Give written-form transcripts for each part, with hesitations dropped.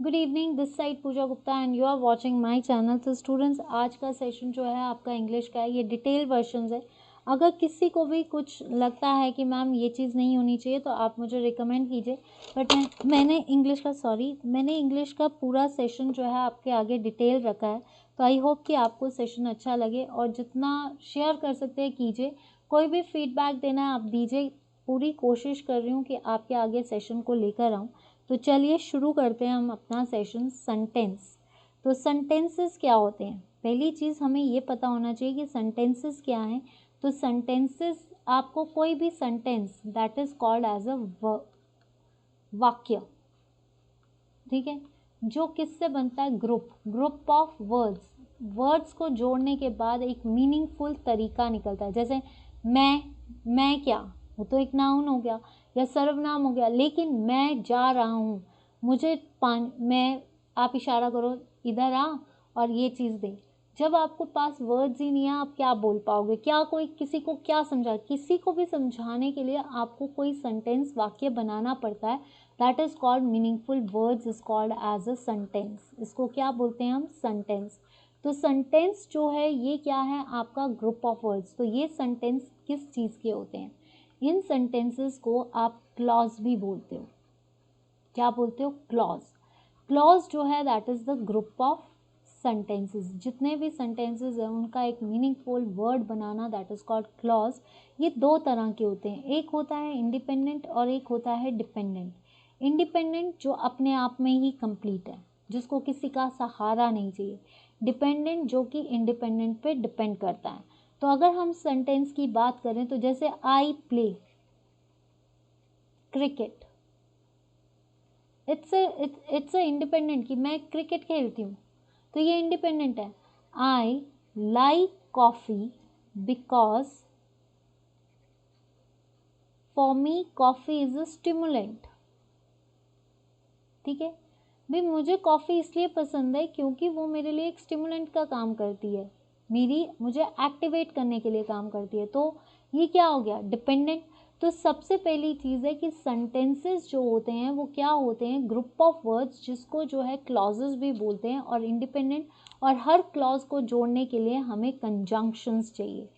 Good evening, this side Pooja Gupta and you are watching my channel. तो students, आज का session जो है आपका इंग्लिश का है, ये डिटेल वर्जन है। अगर किसी को भी कुछ लगता है कि मैम ये चीज़ नहीं होनी चाहिए तो आप मुझे रिकमेंड कीजिए। बट मैंने इंग्लिश का पूरा सेशन जो है आपके आगे डिटेल रखा है। तो आई होप कि आपको सेशन अच्छा लगे और जितना शेयर कर सकते हैं कीजिए। कोई भी फीडबैक देना है आप दीजिए। पूरी कोशिश कर रही हूँ कि आपके आगे सेशन को लेकर आऊँ। तो चलिए शुरू करते हैं हम अपना सेशन। सेंटेंस। तो सेंटेंसेस क्या होते हैं? पहली चीज़ हमें ये पता होना चाहिए कि सेंटेंसेस क्या हैं। तो सेंटेंसेस, आपको कोई भी sentence that is called as a वाक्य, ठीक है, जो किससे बनता है? ग्रुप ऑफ वर्ड्स को जोड़ने के बाद एक मीनिंगफुल तरीका निकलता है। जैसे मैं क्या, वो तो एक नाउन हो गया या सर्वनाम हो गया। लेकिन मैं जा रहा हूँ, मुझे मैं, आप इशारा करो इधर आ और ये चीज़ दे। जब आपको पास वर्ड्स ही नहीं है, आप क्या बोल पाओगे? क्या कोई किसी को क्या समझा? किसी को भी समझाने के लिए आपको कोई सेंटेंस वाक्य बनाना पड़ता है। That is called meaningful words is called as a sentence. इसको क्या बोलते हैं हम? सेंटेंस। तो सेंटेंस जो है ये क्या है? आपका ग्रुप ऑफ वर्ड्स। तो ये सेंटेंस किस चीज़ के होते हैं? इन सेंटेंसेस को आप क्लॉज भी बोलते हो। क्या बोलते हो? क्लॉज। क्लॉज जो है that is the group of sentences. जितने भी सेंटेंसेस हैं उनका एक meaningful word banana, that is called clause. ये दो तरह के होते हैं, एक होता है इंडिपेंडेंट और एक होता है डिपेंडेंट। इंडिपेंडेंट जो अपने आप में ही कंप्लीट है, जिसको किसी का सहारा नहीं चाहिए। डिपेंडेंट जो कि इंडिपेंडेंट पे डिपेंड करता है। तो अगर हम सेंटेंस की बात करें तो जैसे I play cricket, it's independent कि मैं क्रिकेट खेलती हूँ, तो ये इंडिपेंडेंट है। आई like coffee because for me coffee is a stimulant. ठीक है भाई, मुझे कॉफ़ी इसलिए पसंद है क्योंकि वो मेरे लिए एक स्टिमुलेंट का काम करती है, मुझे एक्टिवेट करने के लिए काम करती है। तो ये क्या हो गया? डिपेंडेंट। तो सबसे पहली चीज़ है कि सेंटेंसेस जो होते हैं वो क्या होते हैं? ग्रुप ऑफ वर्ड्स, जिसको जो है क्लॉजेस भी बोलते हैं, और इंडिपेंडेंट। और हर क्लॉज को जोड़ने के लिए हमें कंजंक्शंस चाहिए।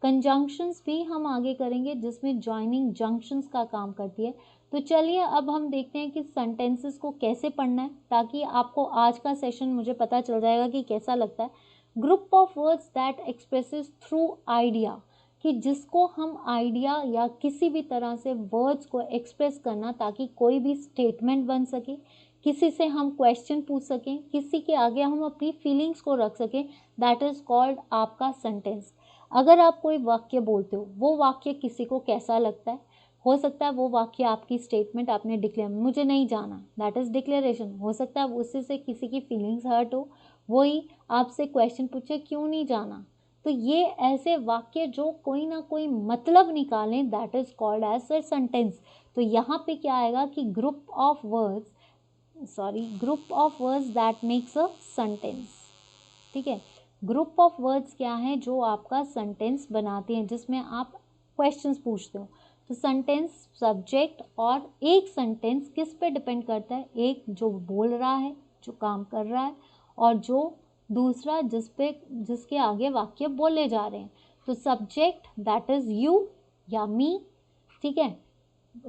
कंजंक्शंस भी हम आगे करेंगे, जिसमें जॉइनिंग जंक्शंस का काम करती है। तो चलिए अब हम देखते हैं कि सेंटेंसेस को कैसे पढ़ना है, ताकि आपको आज का सेशन मुझे पता चल जाएगा कि कैसा लगता है। Group of words that expresses through idea, कि जिसको हम आइडिया या किसी भी तरह से वर्ड्स को एक्सप्रेस करना, ताकि कोई भी स्टेटमेंट बन सके, किसी से हम क्वेश्चन पूछ सकें, किसी के आगे हम अपनी फीलिंग्स को रख सकें, दैट इज कॉल्ड आपका सेंटेंस। अगर आप कोई वाक्य बोलते हो, वो वाक्य किसी को कैसा लगता है? हो सकता है वो वाक्य आपकी स्टेटमेंट आपने डिक्लेयर, मुझे नहीं जाना, दैट इज डिक्लेरेशन। हो सकता है उससे से किसी की फीलिंग्स हर्ट हो, वही आपसे क्वेश्चन पूछे क्यों नहीं जाना। तो ये ऐसे वाक्य जो कोई ना कोई मतलब निकालें, that is called as a sentence. तो यहाँ पे क्या आएगा कि group of words that makes a sentence. ठीक है, ग्रुप ऑफ वर्ड्स क्या है? जो आपका सेंटेंस बनाते हैं, जिसमें आप क्वेश्चंस पूछते हो। तो सेंटेंस, सब्जेक्ट, और एक सेंटेंस किस पे डिपेंड करता है? एक जो बोल रहा है, जो काम कर रहा है, और जो दूसरा जिसके आगे वाक्य बोले जा रहे हैं। तो सब्जेक्ट दैट इज यू या मी, ठीक है।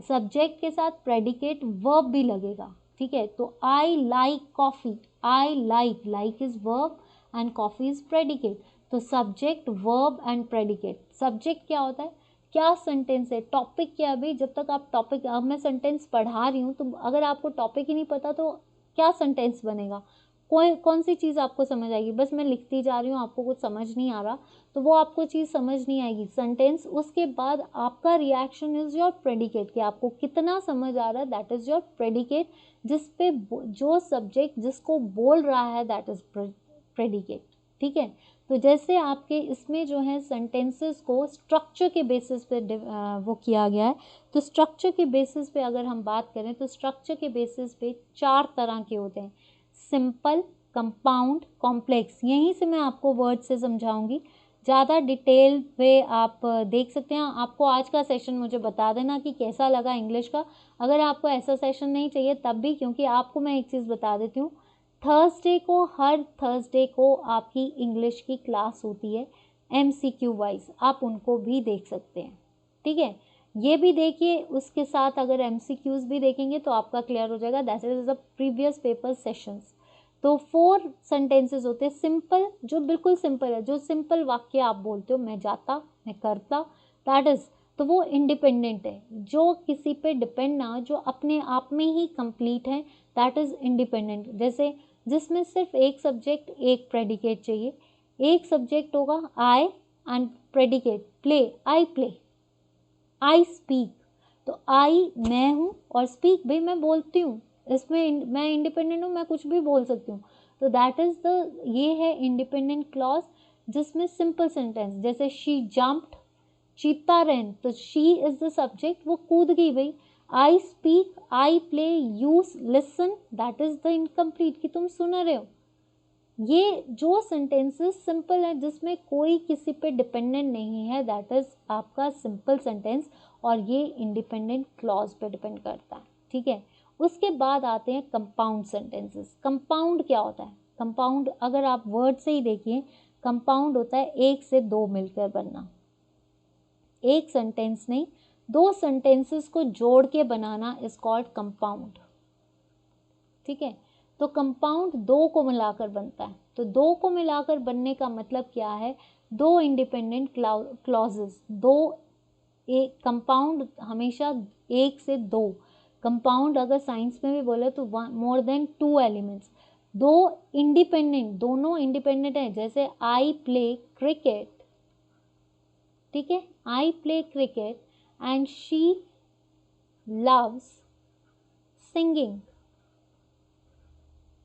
सब्जेक्ट के साथ प्रेडिकेट वर्ब भी लगेगा, ठीक है। तो I like coffee, I like is verb and coffee is predicate. तो subject, verb and predicate. Subject क्या होता है? क्या सेंटेंस है, टॉपिक क्या है? भाई जब तक आप टॉपिक, अब मैं सेंटेंस पढ़ा रही हूँ, तो अगर आपको टॉपिक ही नहीं पता तो क्या सेंटेंस बनेगा? कौन सी चीज़ आपको समझ आएगी? बस मैं लिखती जा रही हूँ, आपको कुछ समझ नहीं आ रहा, तो वो आपको चीज़ समझ नहीं आएगी। सेंटेंस, उसके बाद आपका रिएक्शन इज योर प्रेडिकेट, कि आपको कितना समझ आ रहा है, दैट इज योर प्रेडिकेट। जिस पे जो सब्जेक्ट जिसको बोल रहा है, दैट इज प्रेडिकेट। ठीक है, तो जैसे आपके इसमें जो है सेंटेंसेस को स्ट्रक्चर के बेसिस पे वो किया गया है। तो स्ट्रक्चर के बेसिस पे अगर हम बात करें तो स्ट्रक्चर के बेसिस पे 4 तरह के होते हैं: सिंपल, कंपाउंड, कॉम्प्लेक्स। यहीं से मैं आपको वर्ड से समझाऊंगी। ज़्यादा डिटेल पे आप देख सकते हैं। आपको आज का सेशन मुझे बता देना कि कैसा लगा इंग्लिश का। अगर आपको ऐसा सेशन नहीं चाहिए तब भी, क्योंकि आपको मैं एक चीज़ बता देती हूँ, हर थर्सडे को आपकी इंग्लिश की क्लास होती है MCQ वाइज, आप उनको भी देख सकते हैं, ठीक है। ये भी देखिए, उसके साथ अगर MCQs भी देखेंगे तो आपका क्लियर हो जाएगा। That is the previous paper sessions. तो 4 सेंटेंसेस होते हैं सिंपल, जो बिल्कुल सिंपल है, जो सिंपल वाक्य आप बोलते हो, मैं जाता, मैं करता, दैट इज, तो वो इंडिपेंडेंट है, जो किसी पे डिपेंड ना, जो अपने आप में ही कंप्लीट है, दैट इज इंडिपेंडेंट। जैसे जिसमें सिर्फ एक सब्जेक्ट, एक प्रेडिकेट चाहिए। एक सब्जेक्ट होगा I and predicate play, I play, I speak, तो आई मैं हूँ और स्पीक भाई मैं बोलती हूँ, इसमें मैं इंडिपेंडेंट हूँ, मैं कुछ भी बोल सकती हूँ। तो दैट इज द, ये है इंडिपेंडेंट क्लॉज, जिसमें सिंपल सेंटेंस, जैसे शी जम्प्ड, चीता रैन, तो शी इज द सब्जेक्ट, वो कूद गई भाई। I speak, I play, you listen, that is the incomplete, कि तुम सुन रहे हो। ये जो सेंटेंसेस सिंपल है, जिसमें कोई किसी पे डिपेंडेंट नहीं है, दैट इज आपका सिंपल सेंटेंस, और ये इंडिपेंडेंट क्लॉज पे डिपेंड करता है, ठीक है। उसके बाद आते हैं कंपाउंड सेंटेंसेस। कंपाउंड क्या होता है? कंपाउंड अगर आप वर्ड से ही देखिए, कंपाउंड होता है एक से दो मिलकर बनना, एक सेंटेंस नहीं, दो सेंटेंसेस को जोड़ के बनाना इज कॉल्ड कंपाउंड, ठीक है। तो कंपाउंड दो को मिलाकर बनता है। तो दो को मिलाकर बनने का मतलब क्या है? दो इंडिपेंडेंट क्लॉजेस, दो, एक कंपाउंड हमेशा एक से दो, कंपाउंड अगर साइंस में भी बोले तो मोर देन 2 एलिमेंट्स, दो इंडिपेंडेंट, दोनों इंडिपेंडेंट है। जैसे आई प्ले क्रिकेट, ठीक है, I play cricket and she loves singing,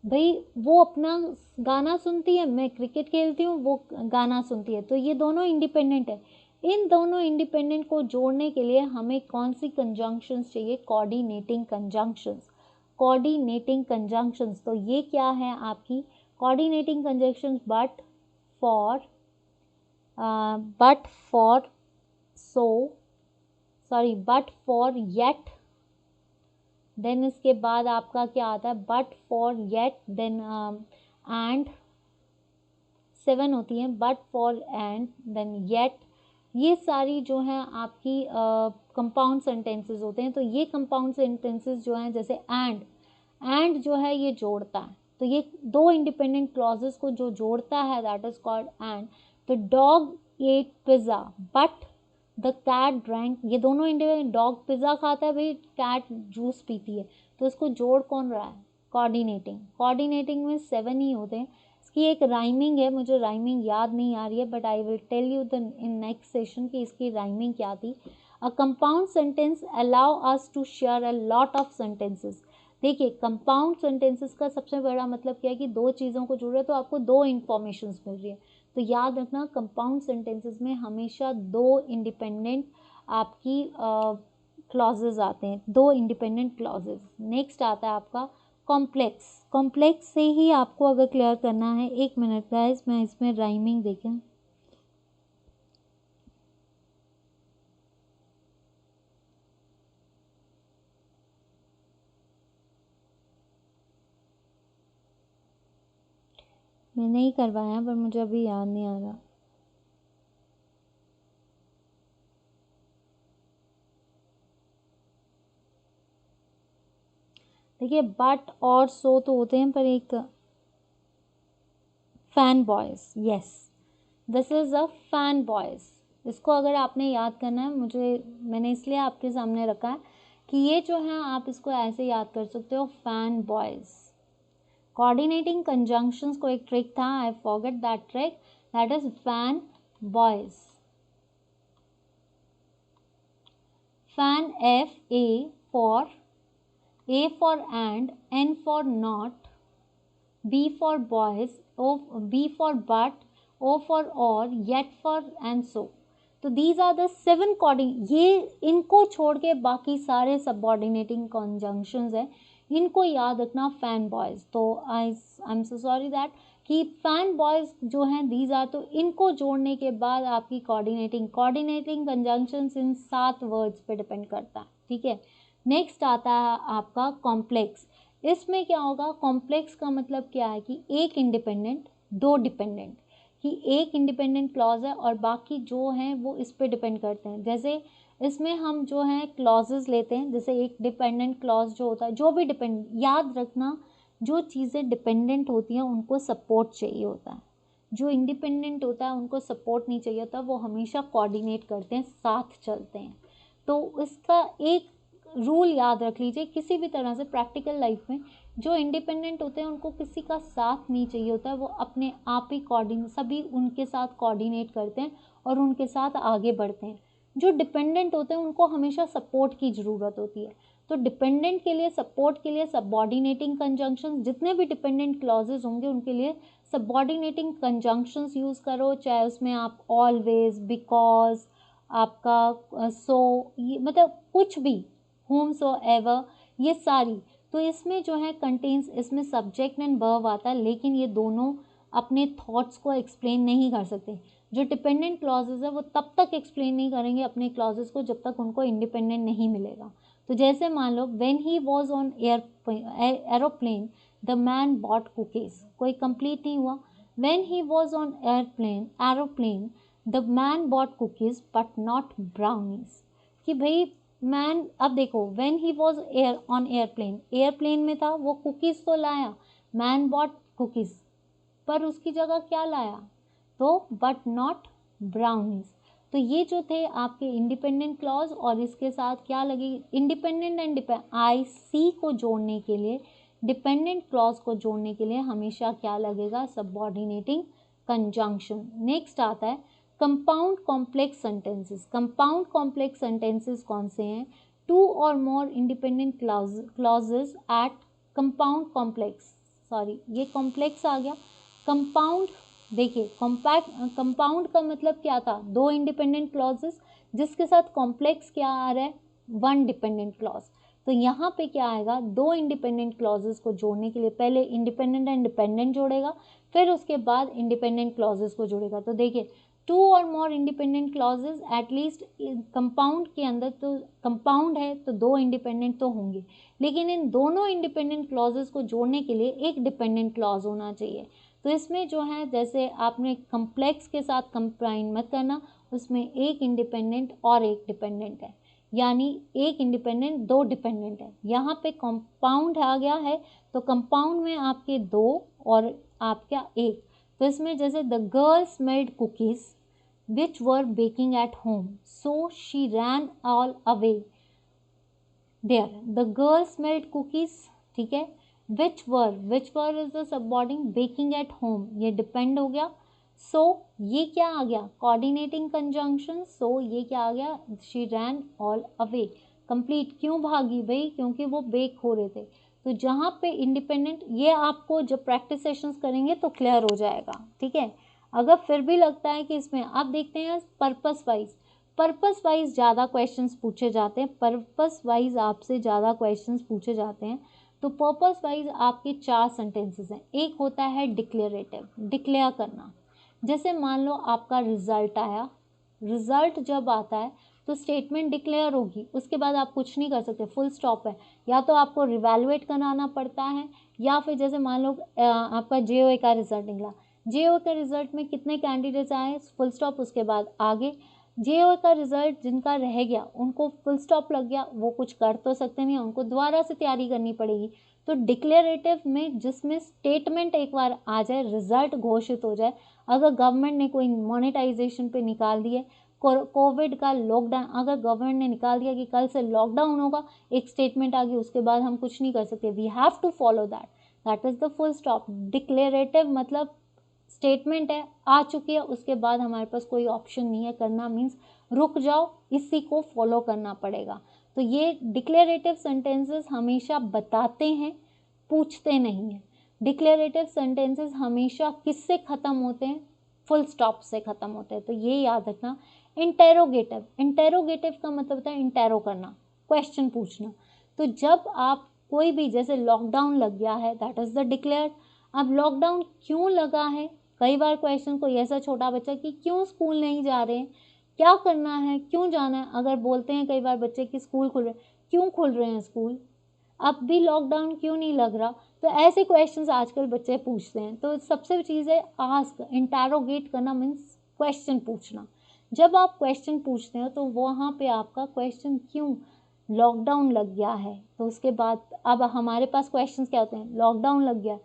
भाई वो अपना गाना सुनती है, मैं क्रिकेट खेलती हूँ, वो गाना सुनती है, तो ये दोनों इंडिपेंडेंट है। इन दोनों इंडिपेंडेंट को जोड़ने के लिए हमें कौन सी कंजंक्शंस चाहिए? Coordinating conjunctions, coordinating conjunctions. तो ये क्या है आपकी coordinating conjunctions? But for so, sorry, but for yet, then इसके बाद आपका क्या आता है? But for yet, then and, 7 होती हैं, but for and, then yet. ये सारी जो है आपकी कंपाउंड सेंटेंसेस होते हैं। तो ये कंपाउंड सेंटेंसेस जो हैं, जैसे एंड जो है ये जोड़ता है, तो ये दो इंडिपेंडेंट क्लॉजेस को जो जोड़ता है, दैट इज कॉल्ड एंड। तो dog ate pizza but the cat drank, ये दोनों इंडिपेंडेंट, डॉग पिज्जा खाता है भाई, कैट जूस पीती है, तो इसको जोड़ कौन रहा है? कोऑर्डिनेटिंग। कोऑर्डिनेटिंग में 7 ही होते हैं। इसकी एक राइमिंग है, मुझे राइमिंग याद नहीं आ रही है, but I will tell you the in next session कि इसकी राइमिंग क्या थी। A compound sentence allow us to share a lot of sentences. देखिए, कंपाउंड सेंटेंसेस का सबसे बड़ा मतलब क्या है कि दो चीज़ों को जोड़ रहे, तो आपको दो इंफॉर्मेशन मिल रही है। तो याद रखना, कंपाउंड सेंटेंसेस में हमेशा दो इंडिपेंडेंट आपकी क्लॉजेज आते हैं, दो इंडिपेंडेंट क्लॉजेज। नेक्स्ट आता है आपका कॉम्प्लेक्स। कॉम्प्लेक्स से ही आपको अगर क्लियर करना है, 1 मिनट गाइस, मैं इसमें राइमिंग देखें। मैं नहीं करवाया पर मुझे अभी याद नहीं आ रहा। देखिए, बट और सो तो होते हैं, पर एक fan boys, yes, this is a fan boys. इसको अगर आपने याद करना है, मैंने इसलिए आपके सामने रखा है कि ये जो है आप इसको ऐसे याद कर सकते हो, फैन बॉयज। कोऑर्डिनेटिंग कंजंक्शंस को एक ट्रिक था, I forget that trick, that is fan boys. Fan, A for and, N for not, B for boys, B for but, O for or, yet for and so। तो these are the 7 ये इनको छोड़ के बाकी सारे subordinating conjunctions हैं। इनको याद रखना फैन बॉयज़। तो I am so sorry that कि फैन बॉयज़ जो हैं दीज आर, तो इनको जोड़ने के बाद आपकी कोऑर्डिनेटिंग कंजंक्शंस इन 7 वर्ड्स पे डिपेंड करता है, ठीक है। नेक्स्ट आता है आपका कॉम्प्लेक्स। इसमें क्या होगा, कॉम्प्लेक्स का मतलब क्या है कि एक इंडिपेंडेंट दो डिपेंडेंट, कि एक इंडिपेंडेंट क्लॉज है और बाकी जो हैं वो इस पे डिपेंड करते हैं। जैसे इसमें हम जो हैं क्लॉजेस लेते हैं, जैसे एक डिपेंडेंट क्लॉज जो होता है, जो भी डिपेंड, याद रखना जो चीज़ें डिपेंडेंट होती हैं उनको सपोर्ट चाहिए होता है, जो इंडिपेंडेंट होता है उनको सपोर्ट नहीं चाहिए होता, वो हमेशा कोऑर्डिनेट करते हैं, साथ चलते हैं। तो इसका एक रूल याद रख लीजिए, किसी भी तरह से प्रैक्टिकल लाइफ में जो इंडिपेंडेंट होते हैं उनको किसी का साथ नहीं चाहिए होता है, वो अपने आप ही सभी उनके साथ कोऑर्डिनेट करते हैं और उनके साथ आगे बढ़ते हैं। जो डिपेंडेंट होते हैं उनको हमेशा सपोर्ट की ज़रूरत होती है। तो डिपेंडेंट के लिए, सपोर्ट के लिए सबऑर्डिनेटिंग कंजंक्शंस, जितने भी डिपेंडेंट क्लॉजेज होंगे उनके लिए सबऑर्डिनेटिंग कंजंक्शंस यूज़ करो, चाहे उसमें आप ऑलवेज, बिकॉज, आपका सो, ये मतलब कुछ भी, whomsoever, ये सारी। तो इसमें जो है कंटेन्स, इसमें सब्जेक्ट एंड वर्ब आता है, लेकिन ये दोनों अपने थॉट्स को एक्सप्लेन नहीं कर सकते। जो डिपेंडेंट क्लॉजेज है वो तब तक एक्सप्लेन नहीं करेंगे अपने क्लॉजेज को जब तक उनको इंडिपेंडेंट नहीं मिलेगा। तो जैसे मान लो, when he was on aeroplane the man bought cookies, कोई कंप्लीट नहीं हुआ। When he was on aeroplane the man bought cookies but not brownies, कि भाई मैन, अब देखो, when he was on airplane में था, वो कुकीज़ तो लाया, मैन बॉट कुकीज़, पर उसकी जगह क्या लाया, तो बट नॉट ब्राउनीज। तो ये जो थे आपके इंडिपेंडेंट क्लॉज, और इसके साथ क्या लगेगी, इंडिपेंडेंट एंड आई सी को जोड़ने के लिए, डिपेंडेंट क्लॉज को जोड़ने के लिए हमेशा क्या लगेगा, सबऑर्डिनेटिंग कंजंक्शन। नेक्स्ट आता है compound complex sentences. Compound complex sentences कौन से हैं, two or more independent clauses at compound complex, sorry ये कॉम्प्लेक्स आ गया, कंपाउंड। देखिए कंपाउंड का मतलब क्या था, दो इंडिपेंडेंट क्लॉजेस जिसके साथ कॉम्प्लेक्स क्या आ रहा है, वन डिपेंडेंट क्लॉज। तो यहाँ पे क्या आएगा, दो इंडिपेंडेंट क्लॉजेस को जोड़ने के लिए पहले इंडिपेंडेंट एंड डिपेंडेंट जोड़ेगा, फिर उसके बाद इंडिपेंडेंट क्लॉजेस को जोड़ेगा। तो देखिए, to or more independent clauses, at least compound के अंदर, तो कंपाउंड है तो दो इंडिपेंडेंट तो होंगे, लेकिन इन दोनों इंडिपेंडेंट क्लॉजेज को जोड़ने के लिए एक डिपेंडेंट क्लॉज होना चाहिए। तो इसमें जो है, जैसे आपने कम्प्लेक्स के साथ कंबाइन मत करना, उसमें एक इंडिपेंडेंट और एक डिपेंडेंट है, यानी एक इंडिपेंडेंट दो डिपेंडेंट है। यहाँ पे कंपाउंड आ गया है, तो कंपाउंड में आपके दो और आपका एक। तो इसमें जैसे the girl smelled cookies which were baking at home so she ran all away there, the girl smelled cookies, ठीक है, which were is the subordinate, baking at home ये डिपेंड हो गया, सो ये क्या आ गया, कोऑर्डिनेटिंग कंजंक्शन, सो ये क्या आ गया, she ran all away, complete. क्यों भागी भाई, क्योंकि वो बेक हो रहे थे। तो जहाँ पे इंडिपेंडेंट, ये आपको जब प्रैक्टिस सेशंस करेंगे तो क्लियर हो जाएगा, ठीक है। अगर फिर भी लगता है कि इसमें, आप देखते हैं पर्पस वाइज ज़्यादा क्वेश्चंस पूछे जाते हैं, पर्पस वाइज आपसे ज़्यादा क्वेश्चंस पूछे जाते हैं। तो पर्पस वाइज आपके 4 सेंटेंसेस हैं। एक होता है डिक्लेरेटिव, डिक्लेयर करना। जैसे मान लो आपका रिजल्ट आया, रिजल्ट जब आता है तो स्टेटमेंट डिक्लेयर होगी, उसके बाद आप कुछ नहीं कर सकते, फुल स्टॉप है। या तो आपको रिवैल्यूएट कराना पड़ता है, या फिर जैसे मान लो आपका जेओए का रिजल्ट निकला, जेओए का रिजल्ट में कितने कैंडिडेट्स आए, फुल स्टॉप, उसके बाद आगे। जेओए का रिजल्ट जिनका रह गया उनको फुल स्टॉप लग गया, वो कुछ कर तो सकते नहीं, उनको दोबारा से तैयारी करनी पड़ेगी। तो डिक्लेरेटिव में जिसमें स्टेटमेंट एक बार आ जाए, रिजल्ट घोषित हो जाए, अगर गवर्नमेंट ने कोई मोनेटाइजेशन पे निकाल दिए, कोविड का लॉकडाउन अगर गवर्नमेंट ने निकाल दिया कि कल से लॉकडाउन होगा, एक स्टेटमेंट आ गई, उसके बाद हम कुछ नहीं कर सकते, we have to follow that is the full stop. Declarative मतलब स्टेटमेंट है, आ चुकी है, उसके बाद हमारे पास कोई ऑप्शन नहीं है, करना मीन्स रुक जाओ, इसी को फॉलो करना पड़ेगा। तो ये डिक्लेरेटिव सेंटेंसेस हमेशा बताते हैं, पूछते नहीं हैं। डिक्लेरेटिव सेंटेंसेस हमेशा किससे ख़त्म होते हैं, फुल स्टॉप से ख़त्म होते हैं, तो ये याद रखना। इंटेरोगेटिव का मतलब होता है इंटेरो करना, क्वेश्चन पूछना। तो जब आप कोई भी, जैसे लॉकडाउन लग गया है, दैट इज़ द डिक्लेयर्ड। अब लॉकडाउन क्यों लगा है, कई बार क्वेश्चन कोई ऐसा छोटा बच्चा कि क्यों स्कूल नहीं जा रहे हैं, क्या करना है, क्यों जाना है, अगर बोलते हैं कई बार बच्चे कि स्कूल खुल रहे हैं, क्यों खुल रहे हैं स्कूल, अब भी लॉकडाउन क्यों नहीं लग रहा। तो ऐसे क्वेश्चंस आजकल बच्चे पूछते हैं। तो सबसे चीज़ है आस्क, इंटैरोगेट करना मीन्स क्वेश्चन पूछना। जब आप क्वेश्चन पूछते हो तो वहाँ पे आपका क्वेश्चन क्यों लॉकडाउन लग गया है, तो उसके बाद अब हमारे पास क्वेश्चंस क्या होते हैं, लॉकडाउन लग गया,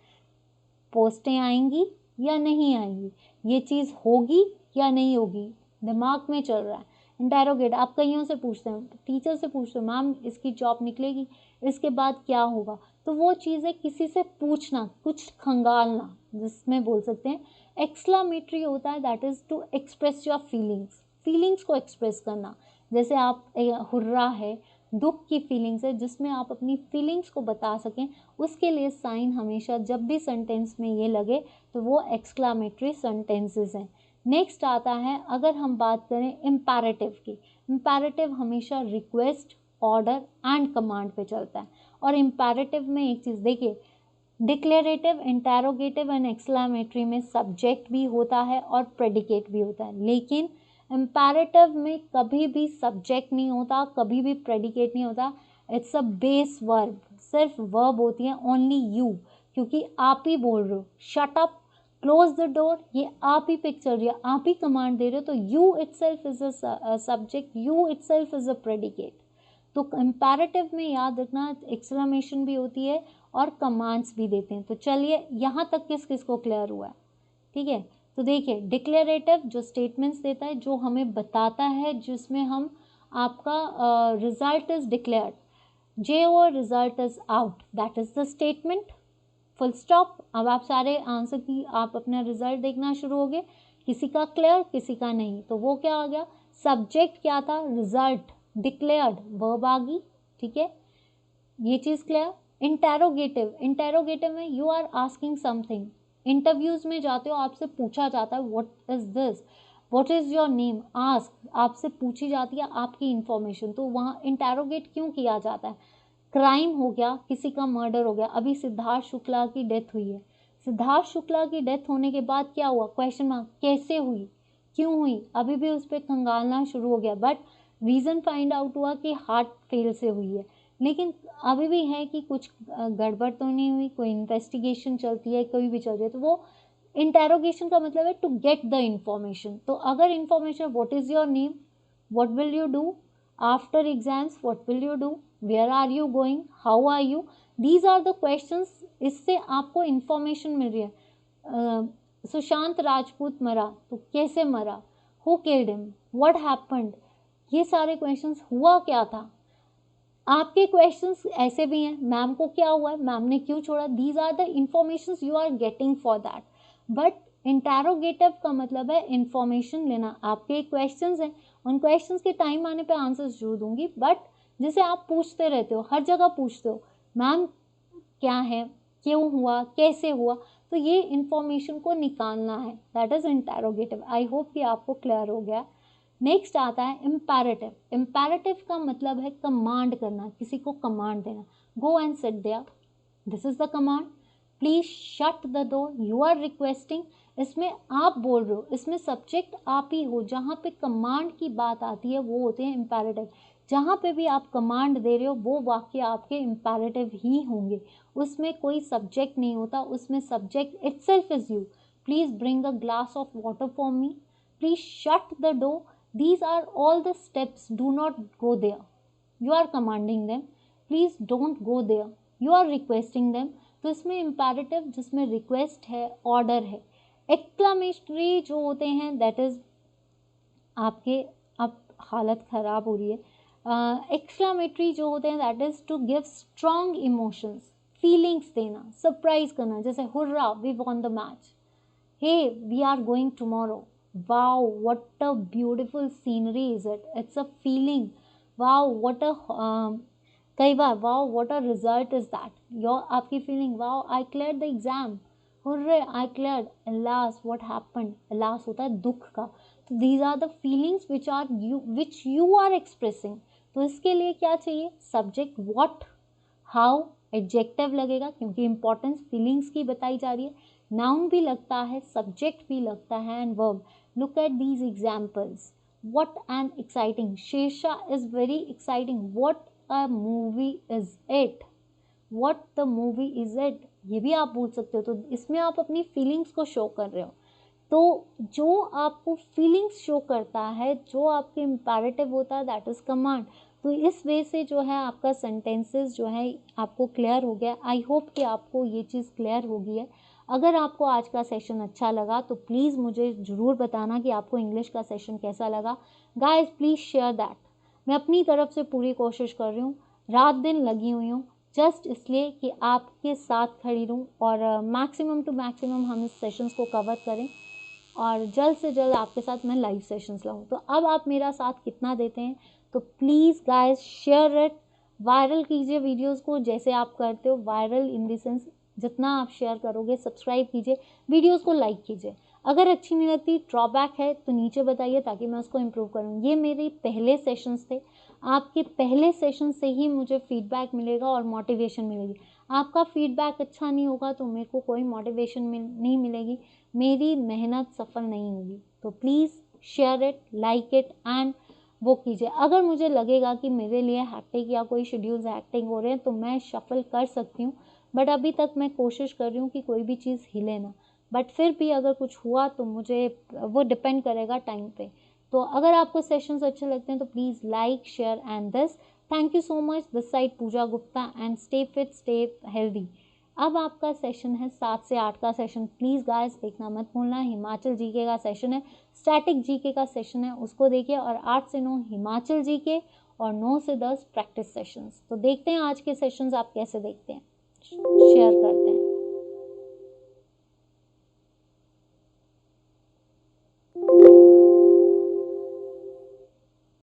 पोस्टें आएंगी या नहीं आएंगी, ये चीज़ होगी या नहीं होगी, दिमाग में चल रहा है। इंटैरोगेट, आप कईयों से पूछते हैं, टीचर से पूछते हो, मैम इसकी जॉब निकलेगी, इसके बाद क्या होगा, तो वो चीज़ें किसी से पूछना, कुछ खंगालना, जिसमें बोल सकते हैं एक्सक्लामेटरी होता है, that is to express your feelings, feelings को एक्सप्रेस करना। जैसे आप हुर्रा है, दुख की फीलिंग्स है, जिसमें आप अपनी फीलिंग्स को बता सकें, उसके लिए साइन हमेशा जब भी सेंटेंस में ये लगे तो वो एक्सक्लामेटरी सेंटेंसेस हैं। नेक्स्ट आता है, अगर हम बात करें इम्पैरेटिव की, इम्पैरेटिव हमेशा रिक्वेस्ट, ऑर्डर एंड कमांड पे चलता है। और इम्पैरेटिव में एक चीज़ देखिए, डिक्लेरेटिव, इंटैरोगेटिव एंड एक्सक्लामेटरी में सब्जेक्ट भी होता है और प्रेडिकेट भी होता है, लेकिन इम्पैरेटिव में कभी भी सब्जेक्ट नहीं होता, कभी भी प्रेडिकेट नहीं होता, इट्स अ बेस वर्ब, सिर्फ वर्ब होती है, ओनली यू, क्योंकि आप ही बोल रहे हो, shut up, close the door, ये आप ही पिक चल रही है, आप ही कमांड दे रहे हो, तो you itself is a subject, you itself is a predicate. तो इम्पैरेटिव में याद रखना एक्सक्लेमेशन भी होती है और कमांड्स भी देते हैं। तो चलिए यहाँ तक किस किस को क्लियर हुआ है, ठीक है। तो देखिए, डिक्लेरेटिव जो स्टेटमेंट्स देता है, जो हमें बताता है, जिसमें हम आपका result is declared, J O result is out, that is the statement, full stop. अब आप सारे आंसर की आप अपना रिजल्ट देखना शुरू हो गए, किसी का क्लियर किसी का नहीं, तो वो क्या आ गया, सब्जेक्ट क्या था, रिजल्ट, डिक्लेयर्ड, वर्ब आ गई, ठीक है, ये चीज़ क्लियर। इंटैरोगेटिव, इंटैरोगेटिव में you are asking something, interviews में जाते हो, आपसे पूछा जाता है what is this, what is your name, ask, आपसे पूछी जाती है आपकी इंफॉर्मेशन, तो वहाँ इंटैरोगेट क्यों किया जाता है। क्राइम हो गया, किसी का मर्डर हो गया, अभी सिद्धार्थ शुक्ला की डेथ हुई है, सिद्धार्थ शुक्ला की डेथ होने के बाद क्या हुआ, क्वेश्चन मार्क, कैसे हुई, क्यों हुई, अभी भी उस पर खंगालना शुरू हो गया, बट रीज़न फाइंड आउट हुआ कि हार्ट फेल से हुई है, लेकिन अभी भी है कि कुछ गड़बड़ तो नहीं हुई, कोई इन्वेस्टिगेशन चलती है, कोई भी चल रही है, तो वो इंटेरोगेशन का मतलब है टू गेट द इंफॉर्मेशन। तो अगर information, what is your name, what will you do after exams, what will you do, where are you going, how are you, these are the questions, इससे आपको information मिल रही है। सुशांत राजपूत मरा तो कैसे मरा, who killed him, what happened, ये सारे क्वेश्चंस, हुआ क्या था। आपके क्वेश्चंस ऐसे भी हैं, मैम को क्या हुआ है, मैम ने क्यों छोड़ा, these are the informations you are getting for that. But interrogative का मतलब है इंफॉर्मेशन लेना, आपके क्वेश्चंस हैं, उन क्वेश्चंस के टाइम आने पे आंसर्स जरूर दूंगी, बट जैसे आप पूछते रहते हो, हर जगह पूछते हो, मैम क्या है, क्यों हुआ, कैसे हुआ, तो ये इंफॉर्मेशन को निकालना है, that is interrogative. I hope कि आपको क्लियर हो गया। नेक्स्ट आता है इम्पैरेटिव, इम्पैरेटिव का मतलब है कमांड करना, किसी को कमांड देना, go and sit there, this is the command, please shut the door, you are requesting, इसमें आप बोल रहे हो, इसमें सब्जेक्ट आप ही हो, जहाँ पे कमांड की बात आती है वो होते हैं इम्पैरेटिव, जहाँ पे भी आप कमांड दे रहे हो वो वाक्य आपके इम्पैरेटिव ही होंगे, उसमें कोई सब्जेक्ट नहीं होता, उसमें subject itself is you, please bring a glass of water for me, please shut the door, these are all the steps, do not go there, you are commanding them, please don't go there, you are requesting them। तो इसमें imperative जिसमें request है, order है। exclamatory जो होते हैं that is आपके, अब हालत ख़राब हो रही है, exclamatory जो होते हैं that is to give strong emotions, feelings देना, surprise करना, जैसे hurrah we won the match, hey we are going tomorrow, wow what a beautiful scenery is it, it's a feeling, wow what a कई बार wow what a result is that, your आपकी feeling, wow I cleared the exam, hurray I cleared, alas what happened, alas होता है दुख का, तो these are the feelings which you are expressing। तो इसके लिए क्या चाहिए, subject what, how, एडजेक्टिव लगेगा क्योंकि इंपॉर्टेंस फीलिंग्स की बताई जा रही है, नाउन भी लगता है, सब्जेक्ट भी लगता है and verb. Look at these examples, what an exciting, Shersha is very exciting, what a movie is it, what the movie is it, ये भी आप बोल सकते हो। तो इसमें आप अपनी फीलिंग्स को शो कर रहे हो। तो जो आपको फीलिंग्स शो करता है, जो आपके इम्पेरेटिव होता है, दैट इज कमांड। तो इस वे से जो है आपका सेंटेंसेस जो है आपको क्लियर हो गया। आई होप कि आपको ये चीज़ क्लियर होगी है। अगर आपको आज का सेशन अच्छा लगा तो प्लीज़ मुझे ज़रूर बताना कि आपको इंग्लिश का सेशन कैसा लगा। Guys please share that. मैं अपनी तरफ से पूरी कोशिश कर रही हूँ, रात दिन लगी हुई हूँ, जस्ट इसलिए कि आपके साथ खड़ी रहूँ और मैक्सिमम टू मैक्सिमम हम इस सेशंस को कवर करें और जल्द से जल्द आपके साथ मैं लाइव सेशंस लाऊं। तो अब आप मेरा साथ कितना देते हैं, तो please guys share it, viral कीजिए वीडियोस को जैसे आप करते हो, वायरल इन द सेंस जितना आप शेयर करोगे, सब्सक्राइब कीजिए, वीडियोस को लाइक कीजिए। अगर अच्छी नहीं लगती, ड्रॉबैक है तो नीचे बताइए ताकि मैं उसको इम्प्रूव करूँ। ये मेरे पहले सेशंस थे, आपके पहले सेशन से ही मुझे फीडबैक मिलेगा और मोटिवेशन मिलेगी। आपका फीडबैक अच्छा नहीं होगा तो मेरे को कोई मोटिवेशन नहीं मिलेगी, मेरी मेहनत सफल नहीं होगी। तो please share it, like it and वो कीजिए। अगर मुझे लगेगा कि मेरे लिए हैक्टिक या कोई शेड्यूल्स हैक्टिक हो रहे हैं तो मैं शफल कर सकती हूँ, बट अभी तक मैं कोशिश कर रही हूँ कि कोई भी चीज़ हिले ना। बट फिर भी अगर कुछ हुआ तो मुझे वो डिपेंड करेगा टाइम पे। तो अगर आपको सेशंस अच्छे लगते हैं तो please like share and this. Thank you so much. This side Pooja Gupta and stay fit stay healthy. अब आपका सेशन है 7 से 8 का सेशन, प्लीज़ गाइस देखना मत भूलना। हिमाचल जीके का सेशन है, स्टैटिक जीके का सेशन है, उसको देखिए। और 8 से 9 हिमाचल जीके और 9 से 10 प्रैक्टिस सेशंस। तो देखते हैं आज के सेशंस आप कैसे देखते हैं, शेयर करते हैं।